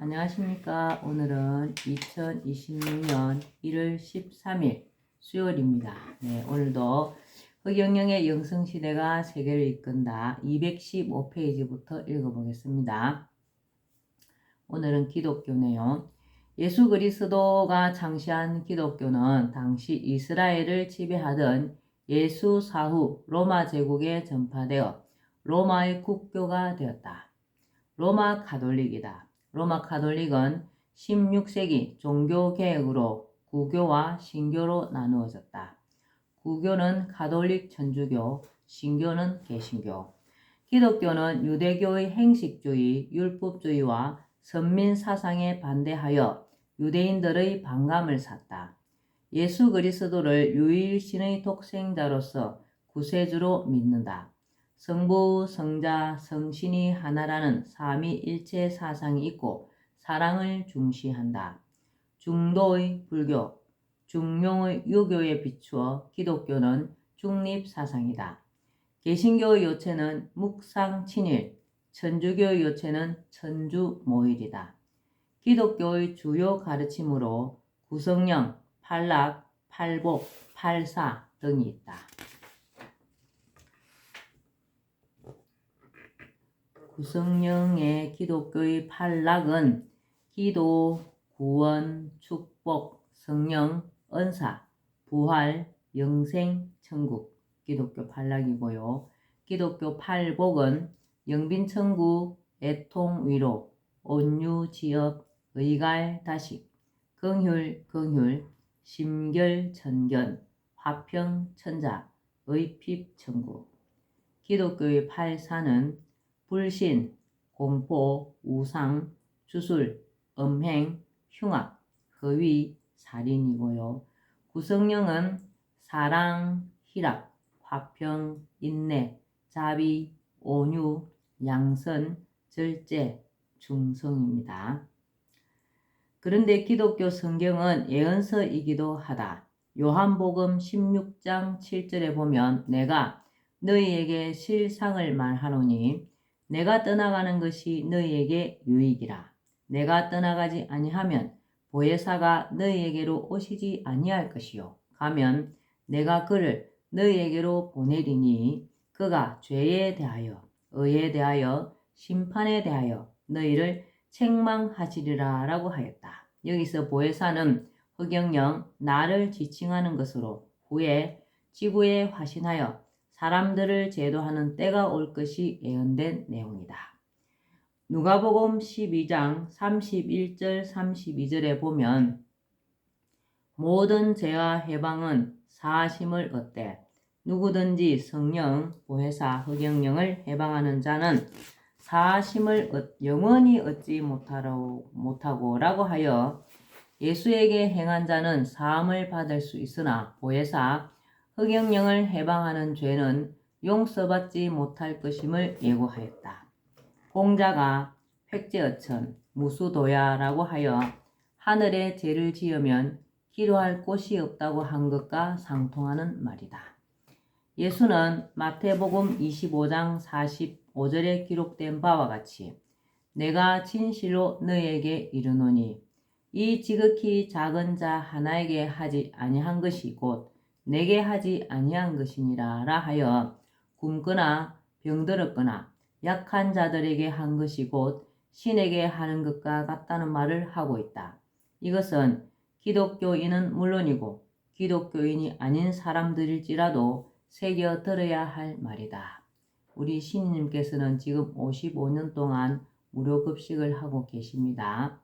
안녕하십니까. 오늘은 2026년 1월 13일 수요일입니다. 네, 오늘도 허경영의 영성시대가 세계를 이끈다 215페이지부터 읽어보겠습니다. 오늘은 기독교네요. 예수 그리스도가 창시한 기독교는 당시 이스라엘을 지배하던 예수 사후 로마 제국에 전파되어 로마의 국교가 되었다. 로마 가톨릭이다. 로마 가톨릭은 16세기 종교개혁으로 구교와 신교로 나누어졌다. 구교는 가톨릭 천주교, 신교는 개신교. 기독교는 유대교의 행식주의, 율법주의와 선민사상에 반대하여 유대인들의 반감을 샀다. 예수 그리스도를 유일신의 독생자로서 구세주로 믿는다. 성부, 성자, 성신이 하나라는 삼위일체 사상이 있고 사랑을 중시한다. 중도의 불교, 중용의 유교에 비추어 기독교는 중립사상이다. 개신교의 요체는 묵상친일, 천주교의 요체는 천주모일이다. 기독교의 주요 가르침으로 구성령, 팔락, 팔복, 팔사 등이 있다. 구성령의 기독교의 팔락은 기도, 구원, 축복, 성령, 은사, 부활, 영생, 천국, 기독교 팔락이고요. 기독교 팔복은 영빈천국, 애통, 위로, 온유, 지역, 의갈, 다식, 긍휼, 긍휼, 심결, 천견, 화평, 천자, 의핍, 천국. 기독교의 팔사는 불신, 공포, 우상, 주술, 음행, 흉악, 허위, 살인이고요. 구성령은 사랑, 희락, 화평, 인내, 자비, 온유, 양선, 절제, 중성입니다. 그런데 기독교 성경은 예언서이기도 하다. 요한복음 16장 7절에 보면 내가 너희에게 실상을 말하노니 내가 떠나가는 것이 너희에게 유익이라. 내가 떠나가지 아니하면 보혜사가 너희에게로 오시지 아니할 것이요. 가면 내가 그를 너희에게로 보내리니 그가 죄에 대하여, 의에 대하여, 심판에 대하여 너희를 책망하시리라 라고 하였다. 여기서 보혜사는 허경영, 나를 지칭하는 것으로 후에 지구에 화신하여 사람들을 제도하는 때가 올 것이 예언된 내용이다. 누가복음 12장 31절 32절에 보면 모든 죄와 해방은 사하심을 얻되 누구든지 성령, 보혜사, 허경영을 해방하는 자는 사하심을 영원히 얻지 못하고 라고 하여 예수에게 행한 자는 사함을 받을 수 있으나 보혜사, 허경영을 해방하는 죄는 용서받지 못할 것임을 예고하였다. 공자가 획제어천, 무수도야라고 하여 하늘에 죄를 지으면 기도할 곳이 없다고 한 것과 상통하는 말이다. 예수는 마태복음 25장 45절에 기록된 바와 같이 내가 진실로 너희에게 이르노니 이 지극히 작은 자 하나에게 하지 아니한 것이 곧 내게 하지 아니한 것이니라 하여 굶거나 병들었거나 약한 자들에게 한 것이 곧 신에게 하는 것과 같다는 말을 하고 있다. 이것은 기독교인은 물론이고 기독교인이 아닌 사람들일지라도 새겨 들어야 할 말이다. 우리 신님께서는 지금 55년 동안 무료 급식을 하고 계십니다.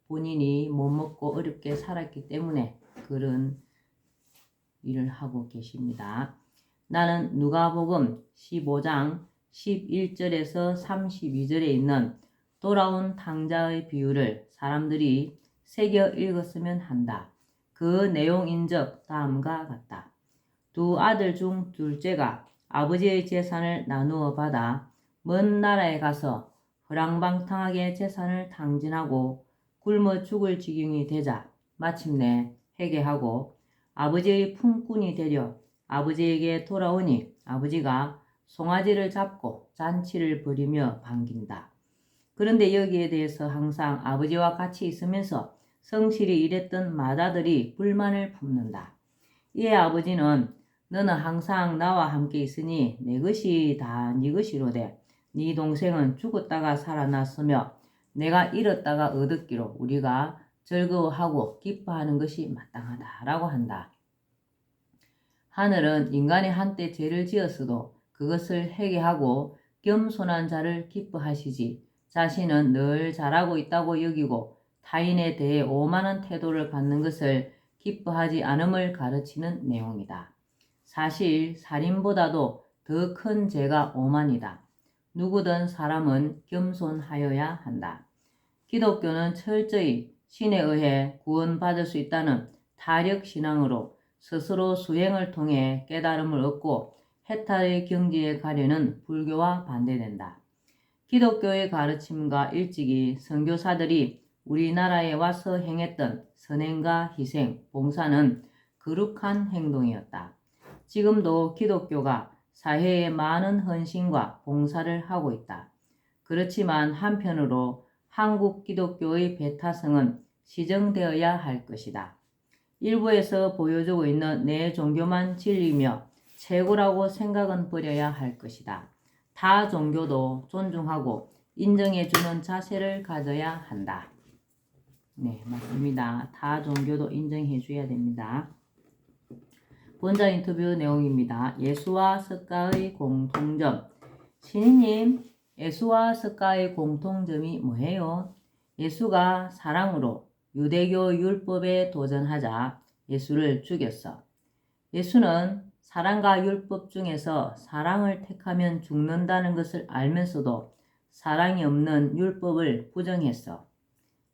본인이 못 먹고 어렵게 살았기 때문에 그런 일을 하고 계십니다. 나는 누가복음 15장 11절에서 32절에 있는 돌아온 탕자의 비유를 사람들이 새겨 읽었으면 한다. 그 내용인즉 다음과 같다. 두 아들 중 둘째가 아버지의 재산을 나누어 받아 먼 나라에 가서 허랑방탕하게 재산을 탕진하고 굶어 죽을 지경이 되자 마침내 회개하고 아버지의 품꾼이 되려 아버지에게 돌아오니 아버지가 송아지를 잡고 잔치를 벌이며 반긴다. 그런데 여기에 대해서 항상 아버지와 같이 있으면서 성실히 일했던 맏아들이 불만을 품는다. 이에 아버지는 너는 항상 나와 함께 있으니 내 것이 다 네 것이로되 네 동생은 죽었다가 살아났으며 내가 잃었다가 얻었기로 우리가 즐거워하고 기뻐하는 것이 마땅하다라고 한다. 하늘은 인간이 한때 죄를 지었어도 그것을 회개하고 겸손한 자를 기뻐하시지 자신은 늘 잘하고 있다고 여기고 타인에 대해 오만한 태도를 갖는 것을 기뻐하지 않음을 가르치는 내용이다. 사실 살인보다도 더 큰 죄가 오만이다. 누구든 사람은 겸손하여야 한다. 기독교는 철저히 신에 의해 구원받을 수 있다는 타력신앙으로 스스로 수행을 통해 깨달음을 얻고 해탈의 경지에 가려는 불교와 반대된다. 기독교의 가르침과 일찍이 선교사들이 우리나라에 와서 행했던 선행과 희생, 봉사는 거룩한 행동이었다. 지금도 기독교가 사회에 많은 헌신과 봉사를 하고 있다. 그렇지만 한편으로 한국 기독교의 배타성은 시정되어야 할 것이다. 일부에서 보여주고 있는 내 종교만 진리며 최고라고 생각은 버려야 할 것이다. 타 종교도 존중하고 인정해주는 자세를 가져야 한다. 네, 맞습니다. 타 종교도 인정해줘야 됩니다. 본자 인터뷰 내용입니다. 예수와 석가의 공통점. 신인님, 예수와 석가의 공통점이 뭐예요? 예수가 사랑으로 유대교 율법에 도전하자 예수를 죽였어. 예수는 사랑과 율법 중에서 사랑을 택하면 죽는다는 것을 알면서도 사랑이 없는 율법을 부정했어.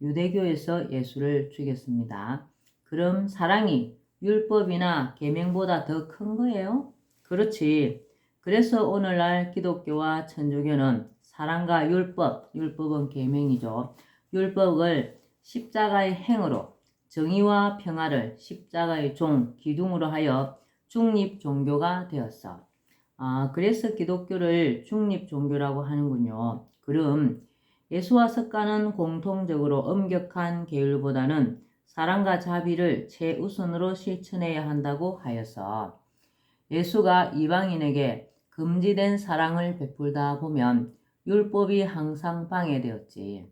유대교에서 예수를 죽였습니다. 그럼 사랑이 율법이나 계명보다 더 큰 거예요? 그렇지. 그래서 오늘날 기독교와 천주교는 사랑과 율법은 계명이죠. 율법을 십자가의 행으로 정의와 평화를 십자가의 종, 기둥으로 하여 중립 종교가 되었어. 그래서 기독교를 중립 종교라고 하는군요. 그럼 예수와 석가는 공통적으로 엄격한 계율보다는 사랑과 자비를 최우선으로 실천해야 한다고 하여서 예수가 이방인에게 금지된 사랑을 베풀다 보면 율법이 항상 방해되었지.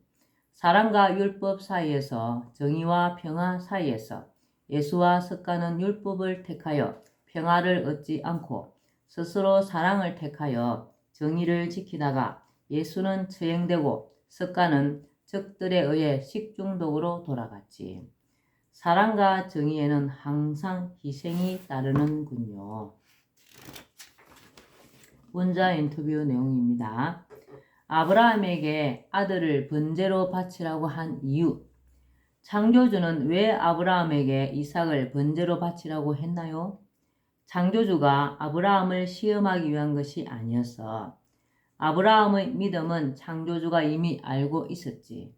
사랑과 율법 사이에서 정의와 평화 사이에서 예수와 석가는 율법을 택하여 평화를 얻지 않고 스스로 사랑을 택하여 정의를 지키다가 예수는 처형되고 석가는 적들에 의해 식중독으로 돌아갔지. 사랑과 정의에는 항상 희생이 따르는군요. 문자 인터뷰 내용입니다. 아브라함에게 아들을 번제로 바치라고 한 이유. 창조주는 왜 아브라함에게 이삭을 번제로 바치라고 했나요? 창조주가 아브라함을 시험하기 위한 것이 아니었어. 아브라함의 믿음은 창조주가 이미 알고 있었지.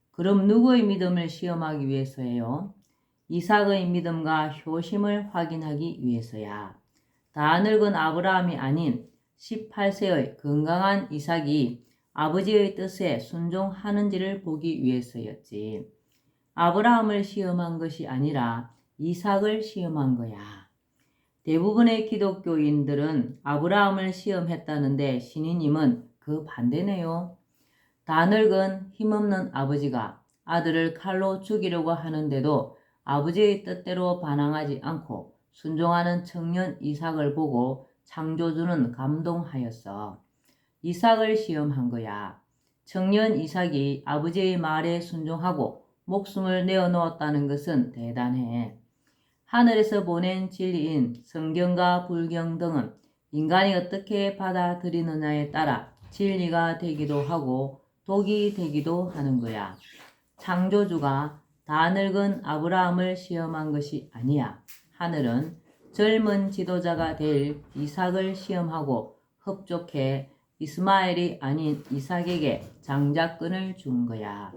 그럼 누구의 믿음을 시험하기 위해서예요? 이삭의 믿음과 효심을 확인하기 위해서야. 다 늙은 아브라함이 아닌 18세의 건강한 이삭이 아버지의 뜻에 순종하는지를 보기 위해서였지. 아브라함을 시험한 것이 아니라 이삭을 시험한 거야. 대부분의 기독교인들은 아브라함을 시험했다는데 신이님은 그 반대네요. 다 늙은 힘없는 아버지가 아들을 칼로 죽이려고 하는데도 아버지의 뜻대로 반항하지 않고 순종하는 청년 이삭을 보고 창조주는 감동하였어. 이삭을 시험한 거야. 청년 이삭이 아버지의 말에 순종하고 목숨을 내어놓았다는 것은 대단해. 하늘에서 보낸 진리인 성경과 불경 등은 인간이 어떻게 받아들이느냐에 따라 진리가 되기도 하고 독이 되기도 하는 거야. 창조주가 다 늙은 아브라함을 시험한 것이 아니야. 하늘은 젊은 지도자가 될 이삭을 시험하고 흡족해 이스마엘이 아닌 이삭에게 장자권을 준 거야.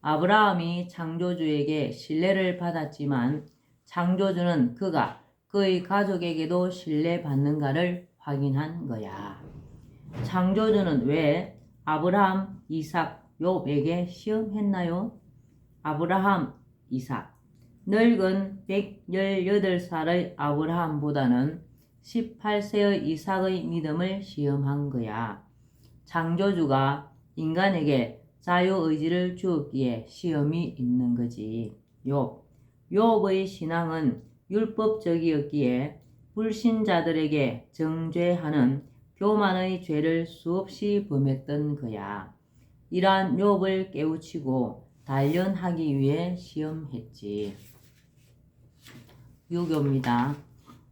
아브라함이 창조주에게 신뢰를 받았지만 창조주는 그가 그의 가족에게도 신뢰받는가를 확인한 거야. 창조주는 왜 아브라함, 이삭, 욥에게 시험했나요? 아브라함, 이삭. 늙은 118살의 아브라함보다는 18세의 이삭의 믿음을 시험한 거야. 창조주가 인간에게 자유의지를 주었기에 시험이 있는 거지. 욥의 신앙은 율법적이었기에 불신자들에게 정죄하는 교만의 죄를 수없이 범했던 거야. 이러한 욥을 깨우치고 단련하기 위해 시험했지. 유교입니다.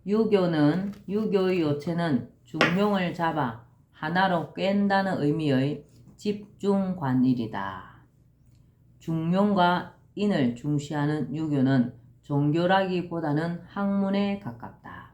유교의 요체는 중용을 잡아 하나로 깬다는 의미의 집중관일이다. 중용과 인을 중시하는 유교는 종교라기보다는 학문에 가깝다.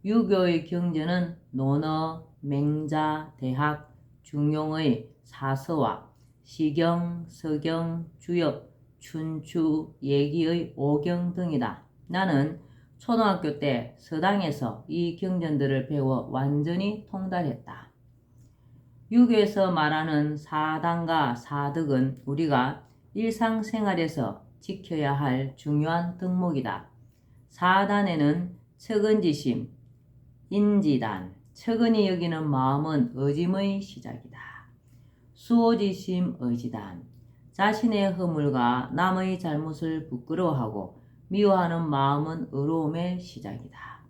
유교의 경전은 논어, 맹자, 대학, 중용의 사서와 시경, 서경, 주엽, 춘추, 예기의 오경 등이다. 나는 초등학교 때 서당에서 이 경전들을 배워 완전히 통달했다. 유교에서 말하는 사당과 사덕은 우리가 일상생활에서 지켜야 할 중요한 덕목이다. 사단에는 척은지심, 인지단, 척은이 여기는 마음은 의짐의 시작이다. 수호지심, 의지단, 자신의 허물과 남의 잘못을 부끄러워하고 미워하는 마음은 의로움의 시작이다.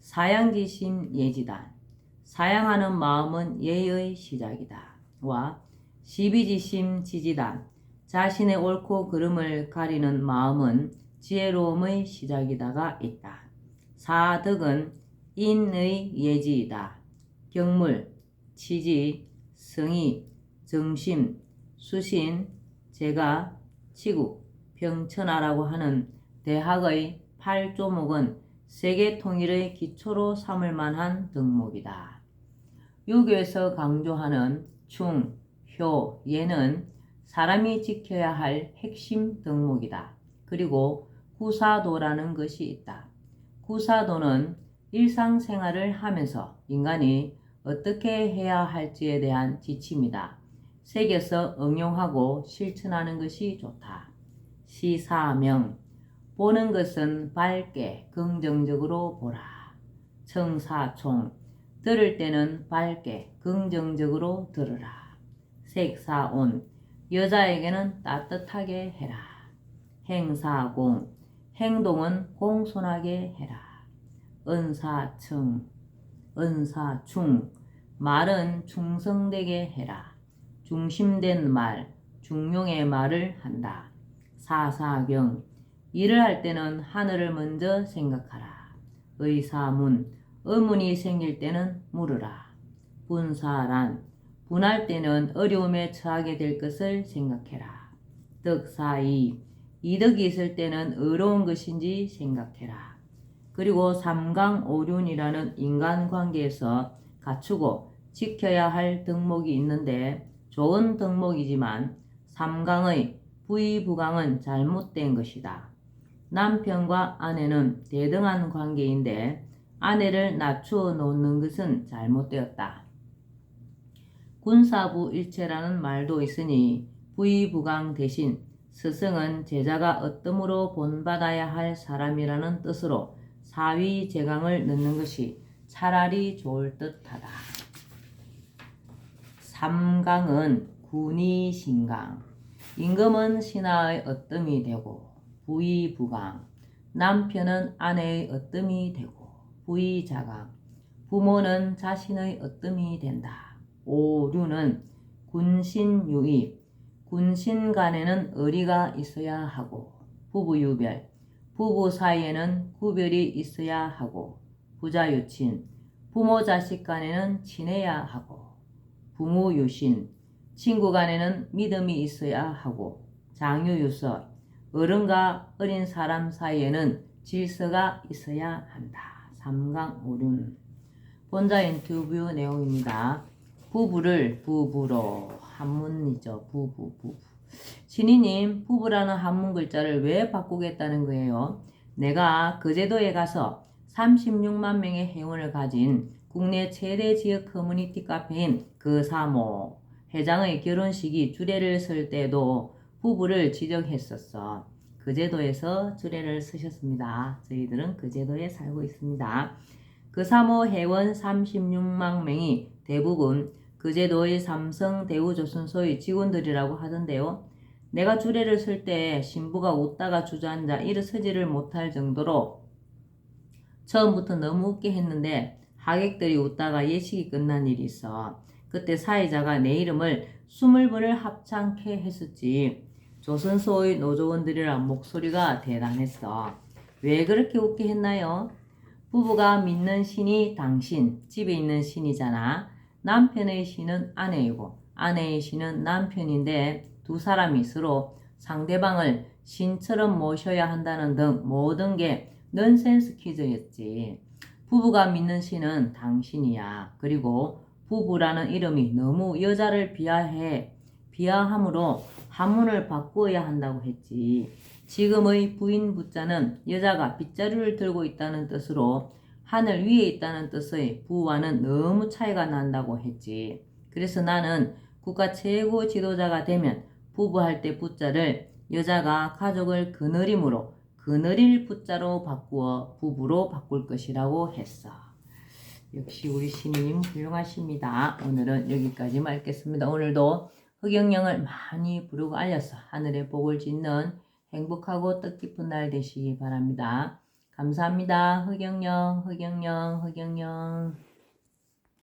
사양지심, 예지단, 사양하는 마음은 예의 시작이다. 와 시비지심, 지지단, 자신의 옳고 그름을 가리는 마음은 지혜로움의 시작이다가 있다. 사덕은 인의 예지이다. 경물, 치지, 성의, 정심, 수신, 재가, 치국, 평천하라고 하는 대학의 8조목은 세계 통일의 기초로 삼을 만한 덕목이다. 유교에서 강조하는 충, 효, 예는 사람이 지켜야 할 핵심 덕목이다. 그리고 구사도라는 것이 있다. 구사도는 일상생활을 하면서 인간이 어떻게 해야 할지에 대한 지침이다. 새겨서 응용하고 실천하는 것이 좋다. 시사명, 보는 것은 밝게 긍정적으로 보라. 청사총, 들을 때는 밝게 긍정적으로 들으라. 색사온, 여자에게는 따뜻하게 해라. 행사공, 행동은 공손하게 해라. 은사충, 말은 충성되게 해라. 중심된 말, 중용의 말을 한다. 사사경, 일을 할 때는 하늘을 먼저 생각하라. 의사문, 의문이 생길 때는 물으라. 분사란, 분할 때는 어려움에 처하게 될 것을 생각해라. 덕사이, 이득이 있을 때는 의로운 것인지 생각해라. 그리고 삼강오륜이라는 인간관계에서 갖추고 지켜야 할 덕목이 있는데 좋은 덕목이지만 삼강의 부의부강은 잘못된 것이다. 남편과 아내는 대등한 관계인데 아내를 낮추어 놓는 것은 잘못되었다. 군사부 일체라는 말도 있으니 부의부강 대신 스승은 제자가 어뜸으로 본받아야 할 사람이라는 뜻으로 사위제강을 넣는 것이 차라리 좋을 듯하다. 삼강은 군의신강, 임금은 신하의 어뜸이 되고 부의부강, 남편은 아내의 어뜸이 되고 부의자강, 부모는 자신의 어뜸이 된다. 오륜은 군신유의, 군신 간에는 의리가 있어야 하고 부부유별, 부부 사이에는 구별이 있어야 하고 부자유친, 부모 자식 간에는 친해야 하고 부모유신, 친구 간에는 믿음이 있어야 하고 장유유서, 어른과 어린 사람 사이에는 질서가 있어야 한다. 삼강오륜. 본자 인터뷰 내용입니다. 부부를 부부로, 한문이죠. 부부. 신이님, 부부라는 한문 글자를 왜 바꾸겠다는 거예요? 내가 거제도에 가서 36만 명의 회원을 가진 국내 최대 지역 커뮤니티 카페인 그사모 회장의 결혼식이 주례를 쓸 때도 부부를 지정했었어. 그 제도에서 주례를 쓰셨습니다. 저희들은 그 제도에 살고 있습니다. 그 사모 회원 36만 명이 대부분 그 제도의 삼성 대우조선소의 직원들이라고 하던데요. 내가 주례를 쓸 때 신부가 웃다가 주저앉아 일어서지를 못할 정도로 처음부터 너무 웃게 했는데 하객들이 웃다가 예식이 끝난 일이 있어. 그때 사회자가 내 이름을 20번을 합창케 했었지. 조선소의 노조원들이랑 목소리가 대단했어. 왜 그렇게 웃게 했나요? 부부가 믿는 신이 당신, 집에 있는 신이잖아. 남편의 신은 아내이고 아내의 신은 남편인데 두 사람이 서로 상대방을 신처럼 모셔야 한다는 등 모든 게 넌센스 퀴즈였지. 부부가 믿는 신은 당신이야. 그리고 부부라는 이름이 너무 여자를 비하함으로 한문을 바꾸어야 한다고 했지. 지금의 부인 부자는 여자가 빗자루를 들고 있다는 뜻으로 하늘 위에 있다는 뜻의 부와는 너무 차이가 난다고 했지. 그래서 나는 국가 최고 지도자가 되면 부부할 때 부자를 여자가 가족을 그늘임으로 그늘일 부자로 바꾸어 부부로 바꿀 것이라고 했어. 역시 우리 신우님 훌륭하십니다. 오늘은 여기까지 말겠습니다. 오늘도 흑영령을 많이 부르고 알려서 하늘의 복을 짓는 행복하고 뜻깊은 날 되시기 바랍니다. 감사합니다. 흑영령, 흑영령, 흑영령.